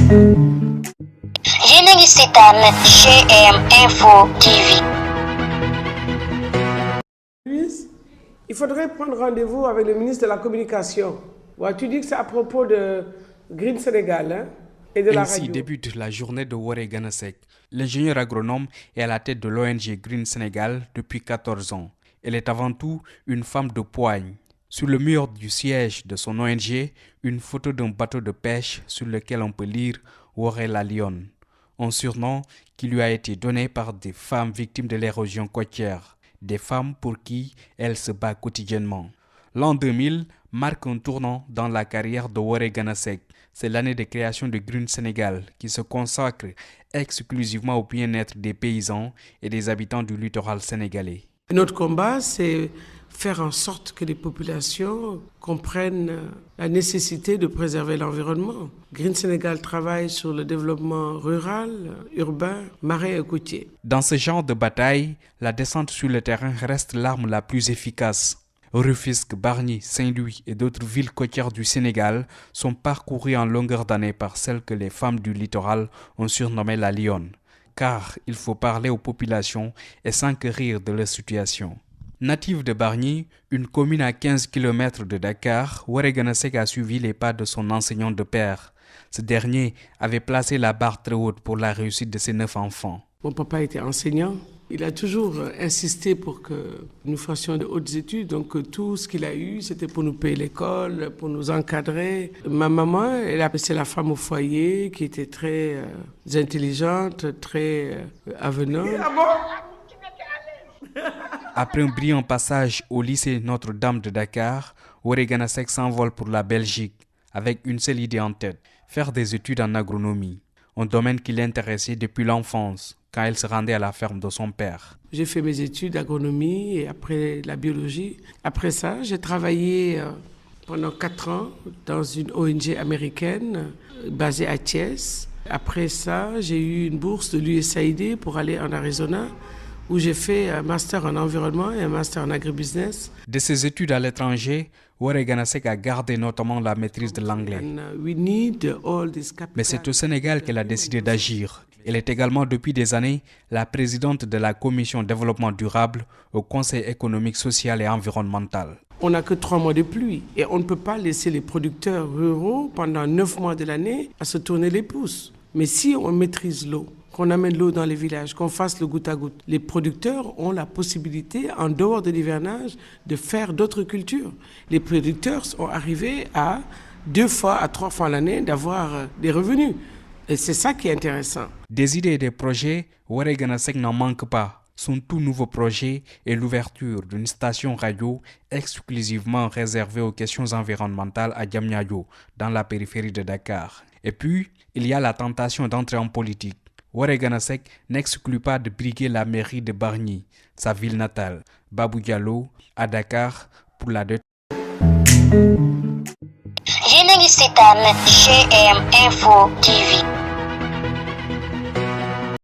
Yéen a ngi seetaan GM Info TV. Il faudrait prendre rendez-vous avec le ministre de la Communication. Ouais, tu dis que c'est à propos de Green Sénégal, hein, et de la radio. Ainsi débute la journée de Woré Gana Seck. L'ingénieur agronome est à la tête de l'ONG Green Sénégal depuis 14 ans. Elle est avant tout une femme de poigne. Sur le mur du siège de son ONG, une photo d'un bateau de pêche sur lequel on peut lire Woré la lionne, un surnom qui lui a été donné par des femmes victimes de l'érosion côtière, des femmes pour qui elle se bat quotidiennement. L'an 2000 marque un tournant dans la carrière de Woré Gana Seck. C'est l'année de création de Green Sénégal qui se consacre exclusivement au bien-être des paysans et des habitants du littoral sénégalais. Notre combat, c'est faire en sorte que les populations comprennent la nécessité de préserver l'environnement. Green Sénégal travaille sur le développement rural, urbain, marin et côtier. Dans ce genre de bataille, la descente sur le terrain reste l'arme la plus efficace. Rufisque, Bargny, Saint-Louis et d'autres villes côtières du Sénégal sont parcourues en longueur d'année par celles que les femmes du littoral ont surnommées la lionne. Car il faut parler aux populations et s'enquérir de leur situation. Native de Bargny, une commune à 15 km de Dakar, Woré Gana Seck a suivi les pas de son enseignant de père. Ce dernier avait placé la barre très haute pour la réussite de ses 9 enfants. Mon papa était enseignant. Il a toujours insisté pour que nous fassions de hautes études. Donc tout ce qu'il a eu, c'était pour nous payer l'école, pour nous encadrer. Ma maman, c'est la femme au foyer qui était très intelligente, très avenante. Après un brillant passage au lycée Notre-Dame de Dakar, Woré Gana Seck s'envole pour la Belgique avec une seule idée en tête, faire des études en agronomie, un domaine qui l'intéressait depuis l'enfance quand elle se rendait à la ferme de son père. J'ai fait mes études d'agronomie et après la biologie. Après ça, j'ai travaillé pendant 4 ans dans une ONG américaine basée à Thiès. Après ça, j'ai eu une bourse de l'USAID pour aller en Arizona, où j'ai fait un master en environnement et un master en agribusiness. De ses études à l'étranger, Woré Gana Seck a gardé notamment la maîtrise de l'anglais. Mais c'est au Sénégal qu'elle a décidé d'agir. Elle est également depuis des années la présidente de la commission développement durable au Conseil économique, social et environnemental. On n'a que 3 mois de pluie et on ne peut pas laisser les producteurs ruraux pendant 9 mois de l'année à se tourner les pouces. Mais si on maîtrise l'eau, qu'on amène l'eau dans les villages, qu'on fasse le goutte à goutte, les producteurs ont la possibilité, en dehors de l'hivernage, de faire d'autres cultures. Les producteurs sont arrivés à 2 fois à 3 fois l'année d'avoir des revenus. Et c'est ça qui est intéressant. Des idées et des projets, Woré Gana Seck n'en manque pas. Son tout nouveau projet est l'ouverture d'une station radio exclusivement réservée aux questions environnementales à Diamniadio, dans la périphérie de Dakar. Et puis, il y a la tentation d'entrer en politique. Woré Gana Seck n'exclut pas de briguer la mairie de Bargny, sa ville natale, Babou Diallo, à Dakar, pour la dette. Yéen a ngi seetaan GM Info TV.